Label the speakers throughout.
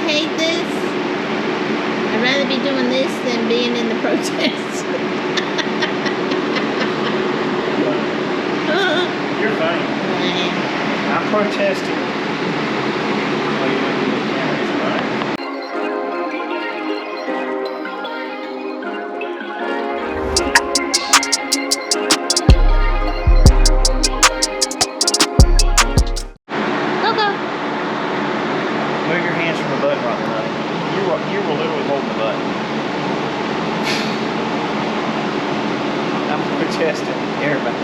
Speaker 1: hate this. I'd rather be doing this than being in the protest.
Speaker 2: You're fine. I'm protesting. Oh, you went to the cameras, right? Move your hands from the button right there, honey. You were literally holding the button. I'm protesting everybody.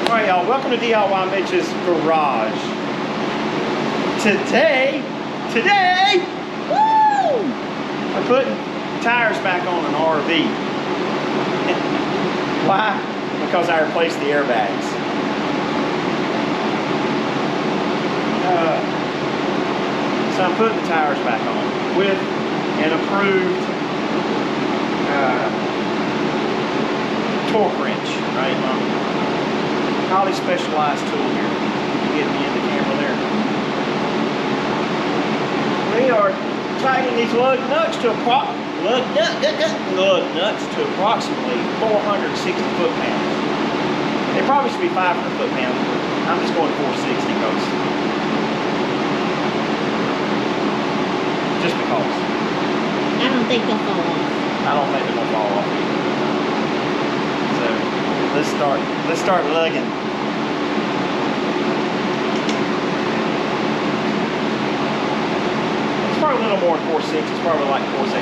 Speaker 2: Alright y'all, welcome to DIY Mitch's Garage. Today, woo! We're putting tires back on an RV. Why? Because I replaced the airbags. So I'm putting the tires back on with an approved torque wrench, right? Highly specialized tool here. Get me in the camera there. We are tightening these lug nuts to approximately 460 foot-pounds. They probably should be 500 foot-pounds, but I'm just going 460 because just because.
Speaker 1: I don't think they'll fall off.
Speaker 2: I don't think they're gonna fall off either. So let's start lugging. It's probably a little more than 460. It's probably like 475.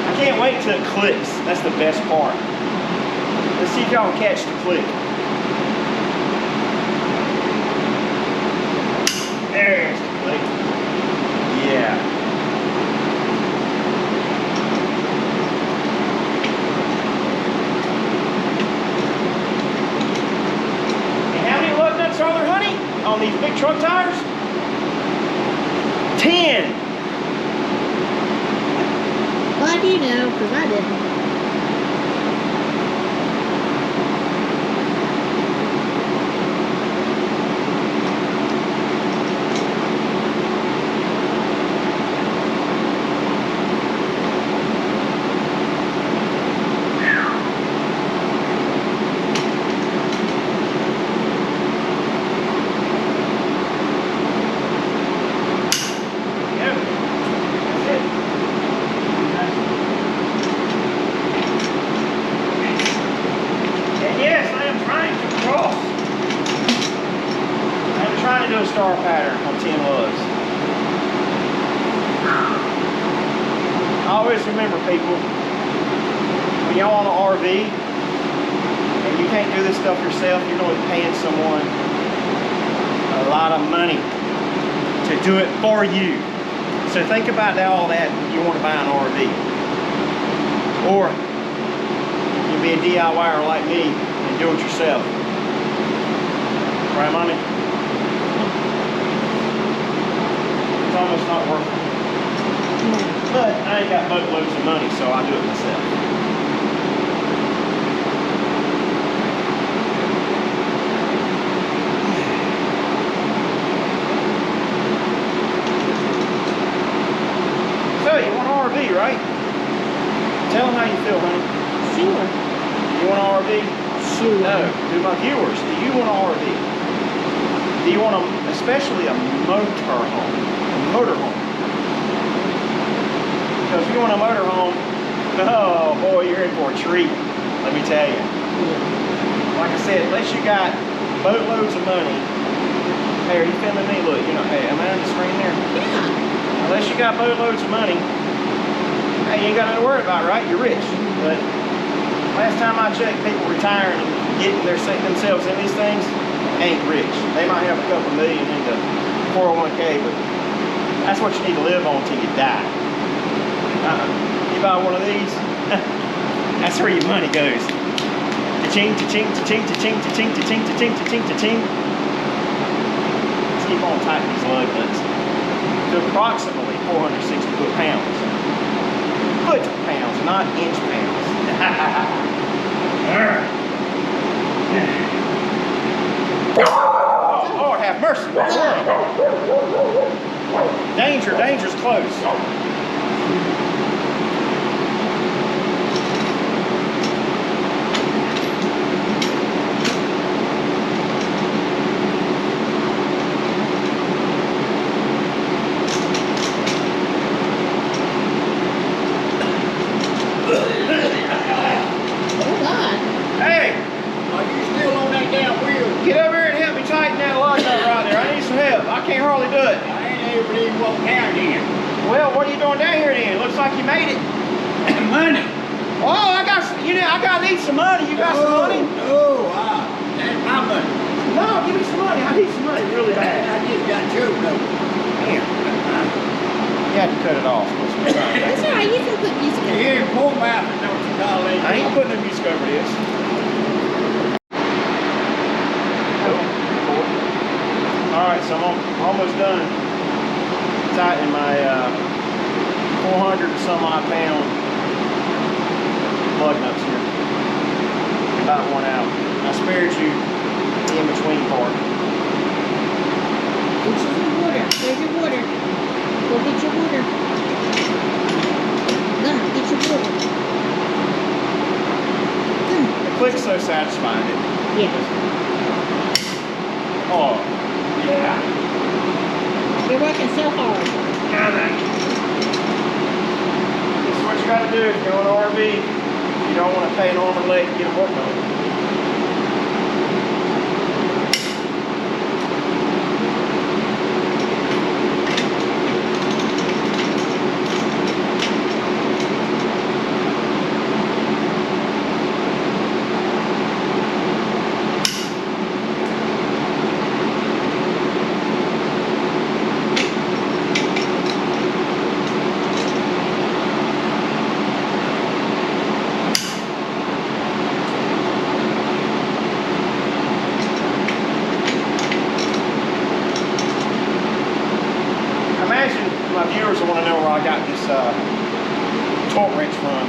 Speaker 2: I can't wait till it clicks. That's the best part. Let's see if y'all can catch the click. There's the click. Yeah. And how many lug nuts are there, honey, on these big truck tires? 10.
Speaker 1: Why do you know? Because I didn't. A star pattern on 10 lugs. Always remember, people, when y'all on an RV and you can't do this stuff yourself, you're going to be paying someone a lot of money to do it for you. So think about all that when you want to buy an RV. Or you'll be a DIYer like me and do it yourself. Right, mommy? It's almost not working. But I ain't got boatloads of money, so I do it myself. So, you want an RV, right? Tell them how you feel, honey. Sure.
Speaker 2: You want an RV?
Speaker 1: Sure.
Speaker 2: No. To my viewers, do you want an RV? Do you want especially a motorhome? Motorhome. Because if you want a motorhome, oh boy, you're in for a treat. Let me tell you. Like I said, unless you got boatloads of money. Hey, are you filming me? Look, you know, hey, am I on the screen there?
Speaker 1: Yeah.
Speaker 2: Unless you got boatloads of money, hey, you ain't got nothing to worry about, right? You're rich. But last time I checked, people retiring and getting themselves in these things ain't rich. They might have a couple million in the 401k, but that's what you need to live on till you die. You buy one of these, that's where your money goes. Cha-ching, cha-ching, cha-ching, cha-ching, cha-ching, cha-ching, cha-ching, cha-ching, cha-ching. Let's keep on tightening these lug nuts to approximately
Speaker 1: 460 foot-pounds. Foot-pounds, not inch-pounds. Oh, Lord have mercy. Danger, danger's close. Hey!
Speaker 3: Are you still on that damn wheel?
Speaker 1: Get over here and help me tighten that lug nut right there. I need some help. I can't hardly do it.
Speaker 3: I ain't able to even walk down here.
Speaker 1: Well, what are you doing down here then? Looks like you made it.
Speaker 3: Money.
Speaker 1: Oh, I got need some money. You got some money?
Speaker 3: No, that's my money.
Speaker 1: No, give me some money. I need some money really bad.
Speaker 3: I just got choked up.
Speaker 1: Damn. You had to cut it off.
Speaker 4: That's all right, you can put music in.
Speaker 3: Here, pull mouth, is what you call it.
Speaker 1: I ain't putting the music over this. Alright, so I'm almost done tightening my 400 and some odd pound plug nuts here. About one out. I spared you the in-between part.
Speaker 4: Get you some water. There's your water. Go get your water. Go, get your water. Come.
Speaker 1: The click's so satisfying.
Speaker 4: Yeah.
Speaker 1: Oh, yeah.
Speaker 4: You're working so hard.
Speaker 1: This is what you gotta do if you're on an RV. You don't want to pay an arm and leg to get them worked on. My viewers will want to know where I got this torque wrench from.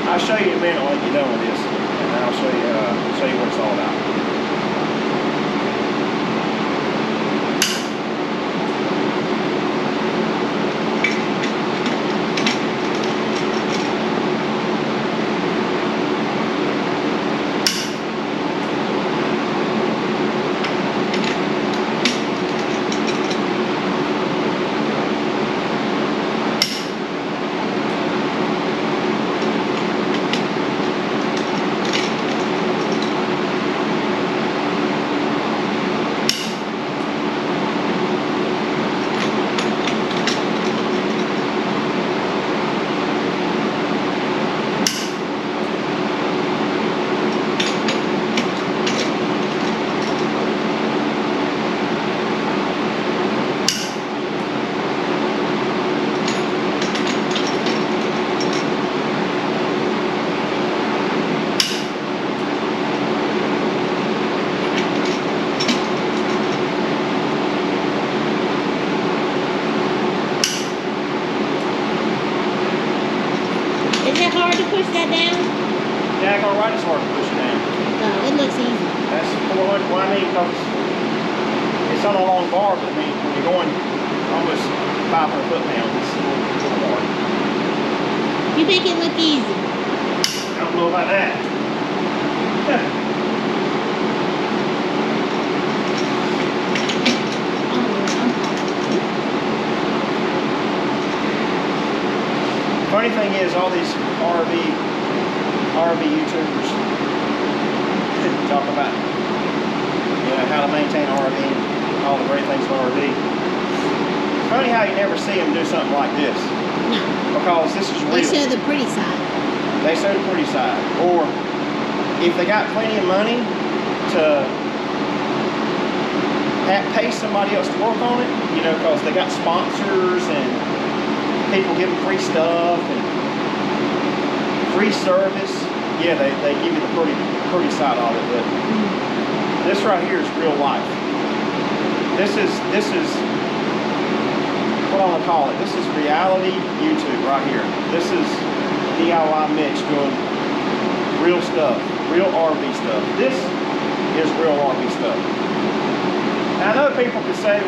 Speaker 1: I'll show you in a minute when I get done with this, and then I'll show you what it's all about.
Speaker 4: Is it hard to push that down?
Speaker 1: Yeah, all right, it's hard to push it down.
Speaker 4: Oh, it looks easy.
Speaker 1: That's 400. Well, I mean, because it's on a long bar, but I mean, when you're going almost 500 foot-pounds, it's a little hard.
Speaker 4: You make it look easy.
Speaker 1: I don't know about that. Funny thing is, all these RV YouTubers talk about, how to maintain an RV and all the great things about RV. It's funny how you never see them do something like this,
Speaker 4: No.
Speaker 1: because this is real.
Speaker 4: They show the pretty side.
Speaker 1: They show the pretty side. Or if they got plenty of money to pay somebody else to work on it, because they got sponsors and people give them free stuff and free service. Yeah, they give you the pretty side of it, but this right here is real life. This is what I want to call it. This is reality YouTube right here. This is DIY Mitch doing real stuff, real RV stuff. This is real RV stuff. Now, I know people could say,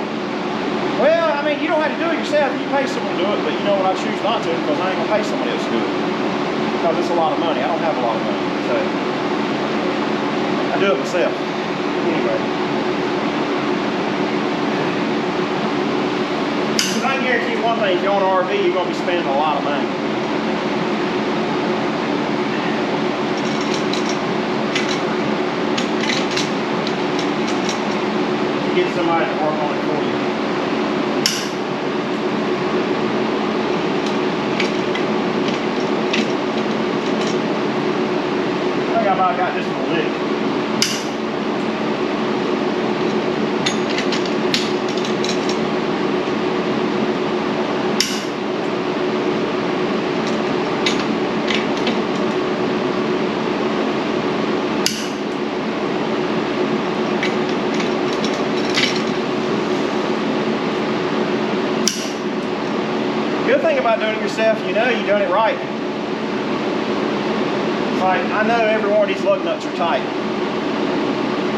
Speaker 1: well, I mean, you don't have to do it yourself. You pay someone to do it, but you know what? I choose not to because I ain't gonna pay somebody else to do it. Because it's a lot of money. I don't have a lot of money, so I do it myself. Anyway. I can guarantee you one thing, if you own an RV, you're going to be spending a lot of money. Get somebody to work on it for you. I think I about got this one licked. Good thing about doing it yourself, you know you're doing it right. It's like, I know every one of these lug nuts are tight.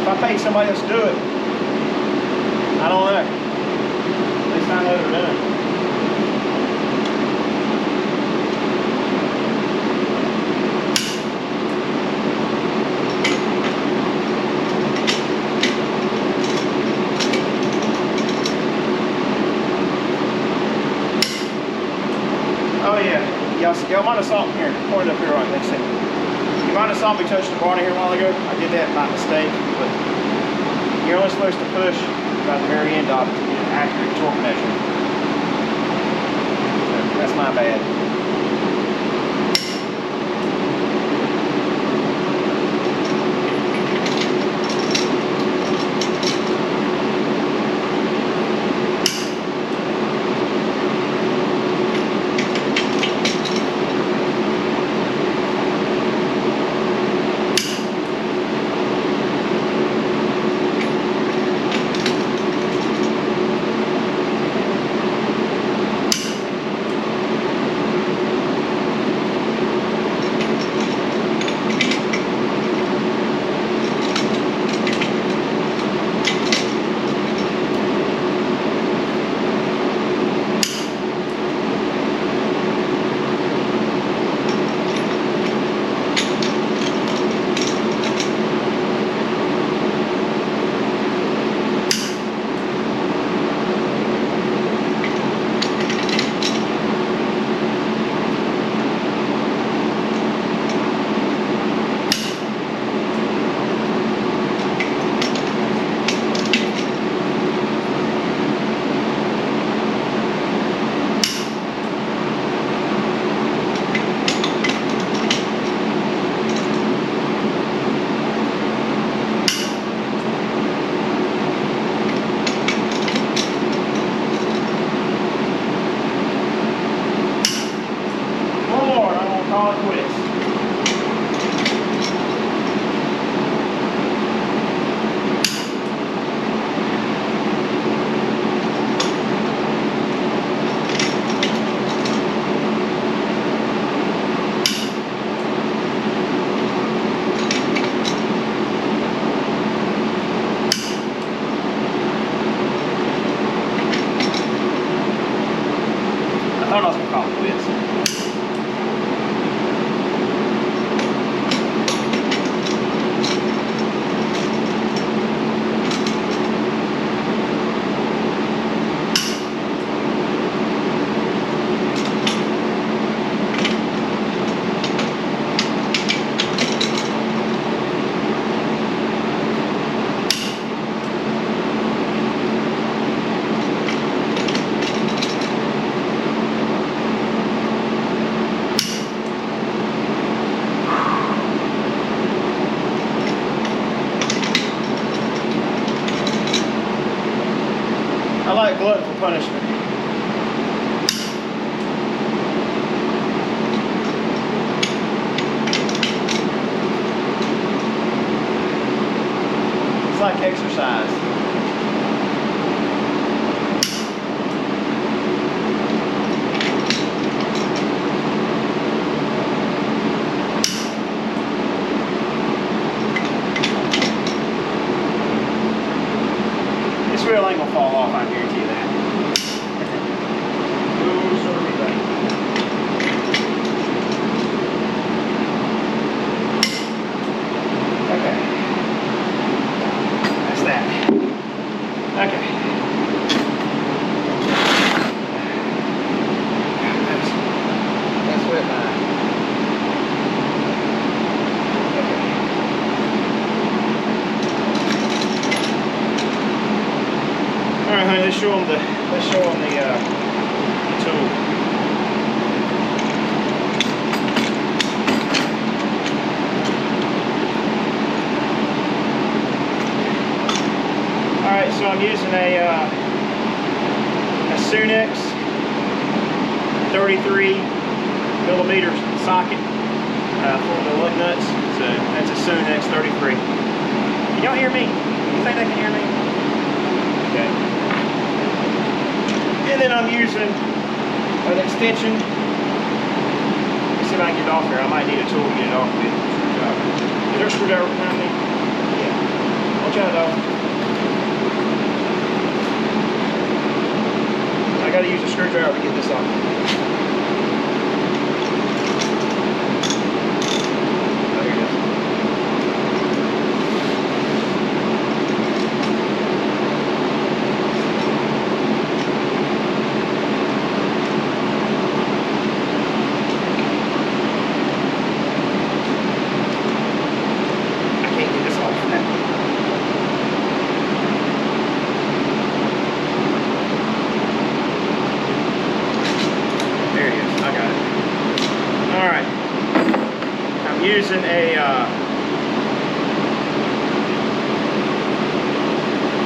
Speaker 1: If I paid somebody else to do it, I don't know. At least I know they're doing it. Oh yeah, y'all might have saw me here, point it up here right next to me. You might have saw me touch the bar here a while ago. I did that by mistake, but you're only supposed to push about the very end of it to get an accurate torque measurement. So that's my bad. I don't know what to call it quits. I like glutton for punishment. It's like exercise. ain't gonna fall off, I guarantee you that. Oh, sorry, buddy. Okay. That's that. Okay. That's wet line. All right, honey, let's show them the tool. All right, so I'm using a Sunex 33 millimeter socket for the lug nuts. So that's a Sunex 33. Can y'all hear me? You think they can hear me? Okay. And then I'm using an extension. Let's see if I can get it off here. I might need a tool to get it off with. Is there a screwdriver behind me? Yeah. Watch out, dog. I gotta use a screwdriver to get this off. Oh, here it is. Using a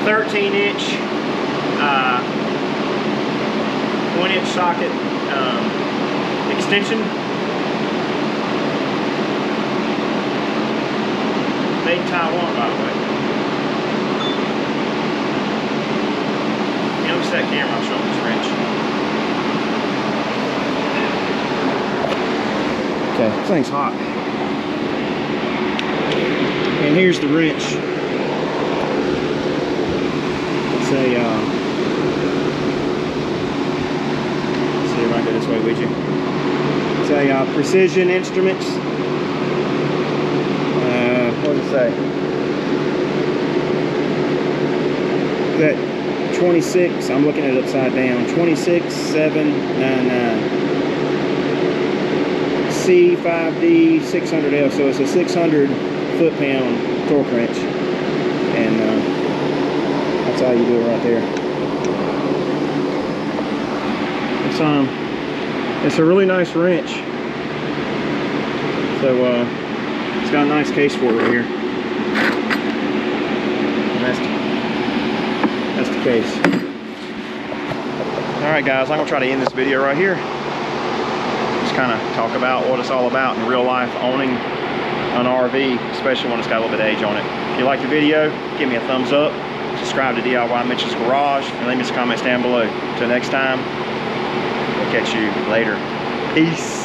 Speaker 1: 13-inch 1-inch socket extension, made in Taiwan, by the way. You notice that camera? I'll show them this wrench. Okay, this thing's hot. And here's the wrench. It's a, let's see if I can go this way with you. It's a Precision Instruments. What does it say? That 26, I'm looking at it upside down, 26799. C5D 600F, so it's a 600 foot-pound torque wrench, and that's how you do it right there. It's a really nice wrench. So it's got a nice case for it right here. And that's the case. All right, guys, I'm gonna try to end this video right here. Just kind of talk about what it's all about in real life, owning an RV, especially when it's got a little bit of age on it. If you like the video, give me a thumbs up, subscribe to DIY Mitch's Garage, and leave me some comments down below. Until next time, we'll catch you later. Peace.